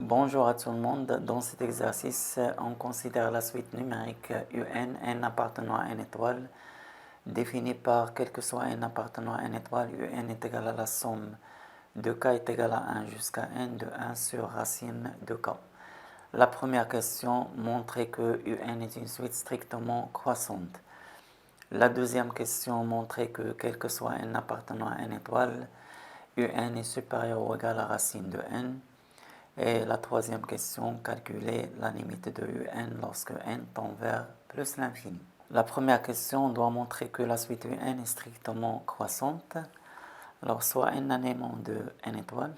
Bonjour à tout le monde. Dans cet exercice, on considère la suite numérique UN, n appartenant à n étoile, définie par quel que soit n appartenant à n étoile, UN est égal à la somme de k est égal à 1 jusqu'à n de 1 sur racine de k. La première question montrait que UN est une suite strictement croissante. La deuxième question montrait que quel que soit n appartenant à n étoile, UN est supérieur ou égal à racine de n. Et la troisième question, calculer la limite de UN lorsque n tend vers plus l'infini. La première question doit montrer que la suite UN est strictement croissante. Alors, soit n un élément de n étoiles.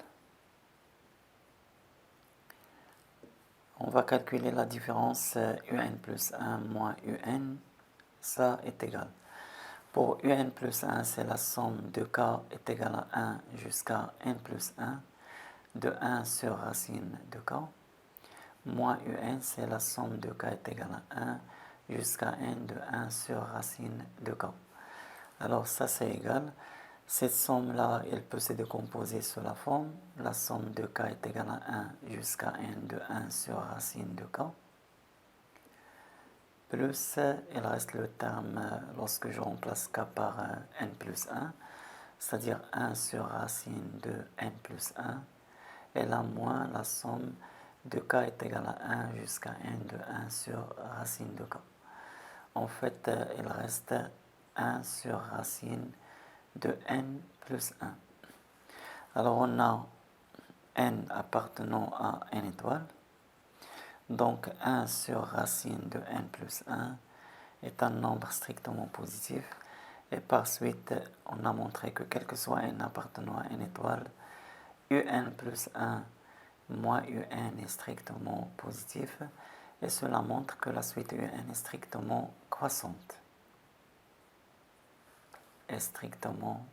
On va calculer la différence UN plus 1 moins UN. Ça est égal. Pour UN plus 1, c'est la somme de k est égale à 1 jusqu'à n plus 1. De 1 sur racine de k, moins UN, c'est la somme de k est égale à 1 jusqu'à n de 1 sur racine de k. Alors ça c'est égal. Cette somme-là, elle peut se décomposer sous la forme. La somme de k est égale à 1 jusqu'à n de 1 sur racine de k. Plus, il reste le terme lorsque je remplace k par n plus 1, c'est-à-dire 1 sur racine de n plus 1. Et là, moins la somme de k est égale à 1 jusqu'à n de 1 sur racine de k. En fait, il reste 1 sur racine de n plus 1. Alors, on a n appartenant à n étoile. Donc, 1 sur racine de n plus 1 est un nombre strictement positif. Et par suite, on a montré que quel que soit n appartenant à n étoile, UN plus 1 moins UN est strictement positif et cela montre que la suite UN est strictement croissante. Est strictement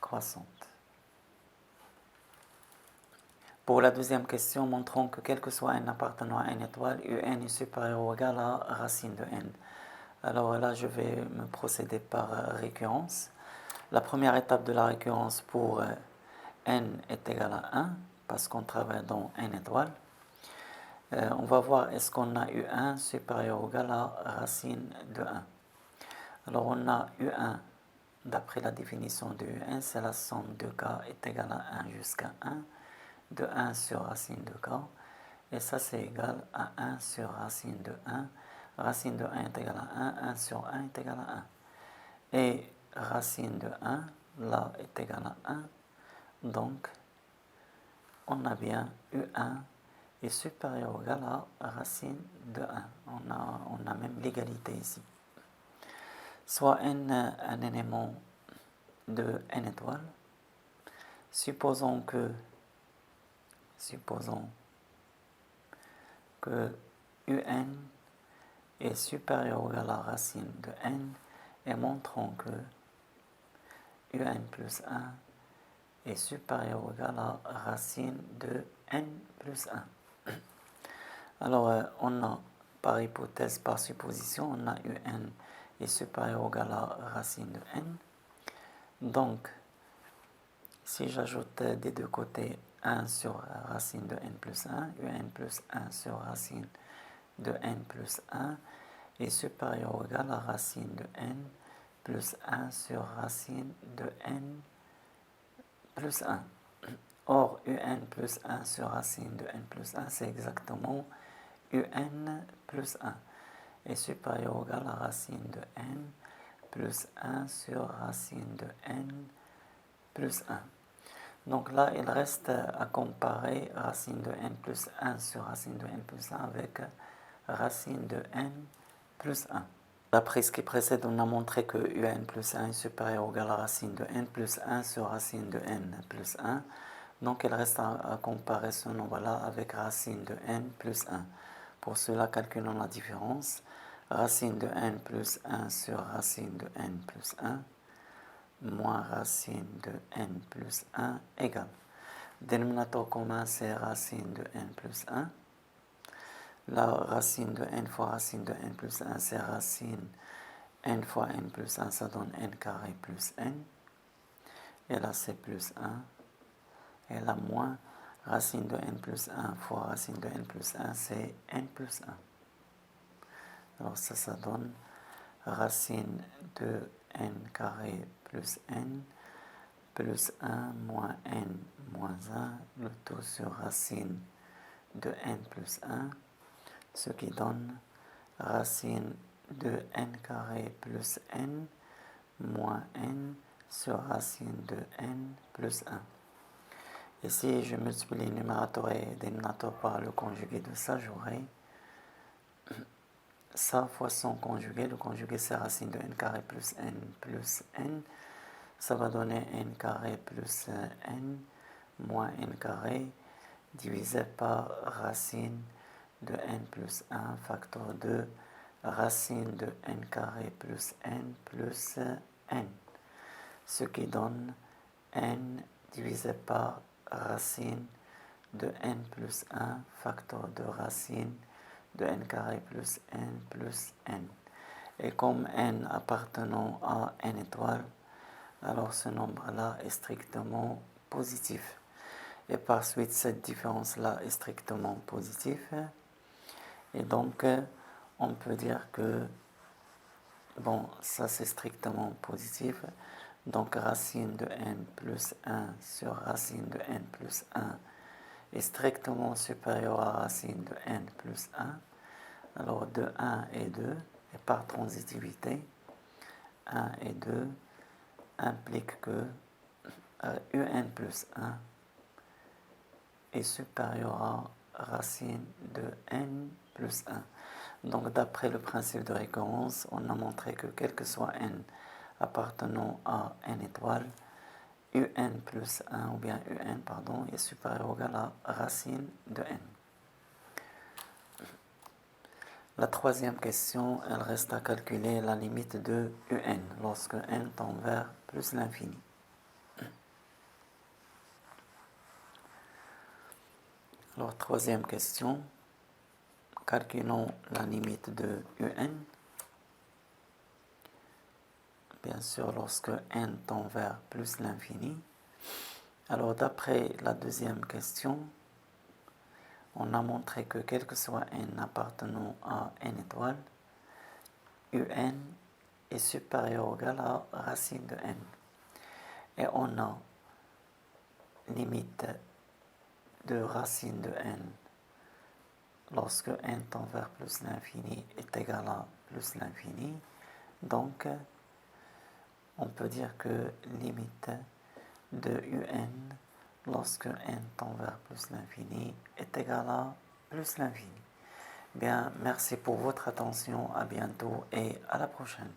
croissante. Pour la deuxième question, montrons que quel que soit n appartenant à n étoile, UN est supérieur ou égal à racine de n. Alors là, je vais me procéder par récurrence. La première étape de la récurrence pour n est égal à 1, parce qu'on travaille dans n étoiles. On va voir est-ce qu'on a U1 supérieur ou égal à racine de 1. Alors on a U1, d'après la définition de U1, c'est la somme de k est égale à 1 jusqu'à 1, de 1 sur racine de k, et ça c'est égal à 1 sur racine de 1. Racine de 1 est égal à 1, 1 sur 1 est égal à 1. Et racine de 1, là, est égal à 1. Donc, on a bien U1 est supérieur ou égal à racine de 1. On a même l'égalité ici. Soit n un élément de n étoile. Supposons que UN est supérieur ou égal à racine de n et montrons que UN plus 1 est supérieur ou égal à racine de n plus 1. Alors, on a, par hypothèse, par supposition, on a UN est supérieur ou égal à racine de n. Donc, si j'ajoute des deux côtés 1 sur racine de n plus 1, UN plus 1 sur racine de n plus 1 est supérieur ou égal à racine de n plus 1 sur racine de n plus 1. Or, UN plus 1 sur racine de n plus 1, c'est exactement UN plus 1 est supérieur ou égal à racine de n plus 1 sur racine de n plus 1. Donc là, il reste à comparer racine de n plus 1 sur racine de n plus 1 avec racine de n plus 1. D'après ce qui précède, on a montré que UN plus 1 est supérieur ou égal à racine de n plus 1 sur racine de n plus 1. Donc il reste à comparer ce nombre-là avec racine de n plus 1. Pour cela, calculons la différence. Racine de n plus 1 sur racine de n plus 1 moins racine de n plus 1 égale. Dénominateur commun, c'est racine de n plus 1. La racine de n fois racine de n plus 1, c'est racine n fois n plus 1, ça donne n carré plus n. Et là, c'est plus 1. Et là, moins Racine de n plus 1 fois racine de n plus 1, c'est n plus 1. Alors ça donne racine de n carré plus 1 moins n moins 1, le tout sur racine de n plus 1, ce qui donne racine de n carré plus n moins n sur racine de n plus 1. Et si je multiplie le numérateur et dénominateur par le conjugué de ça, j'aurai ça fois son conjugué. Le conjugué, c'est racine de n carré plus n. Ça va donner n carré plus n moins n carré divisé par racine de n plus 1 facteur de racine de n carré plus n, ce qui donne n divisé par racine de n plus 1 facteur de racine de n carré plus n. Et comme n appartenant à n étoile, alors ce nombre-là est strictement positif. Et par suite, cette différence-là est strictement positive. Et donc, on peut dire que, bon, ça c'est strictement positif. Donc, racine de n plus 1 sur racine de n plus 1 est strictement supérieur à racine de n plus 1. Alors, de 1 et 2, et par transitivité, 1 et 2 implique que un plus 1 est supérieur à racine de n plus 1. Donc, d'après le principe de récurrence, on a montré que quel que soit n appartenant à n étoile, un plus 1 ou bien un, pardon, est supérieur ou égal à racine de n. La troisième question, elle reste à calculer la limite de un lorsque n tend vers plus l'infini. Alors, troisième question, calculons la limite de un. Bien sûr, lorsque n tend vers plus l'infini. Alors, d'après la deuxième question, on a montré que quel que soit n appartenant à n étoile, un est supérieur ou égal à racine de n. Et on a limite de racine de n lorsque n tend vers plus l'infini est égal à plus l'infini. Donc, on peut dire que limite de un lorsque n tend vers plus l'infini est égal à plus l'infini. Bien, merci pour votre attention, à bientôt et à la prochaine.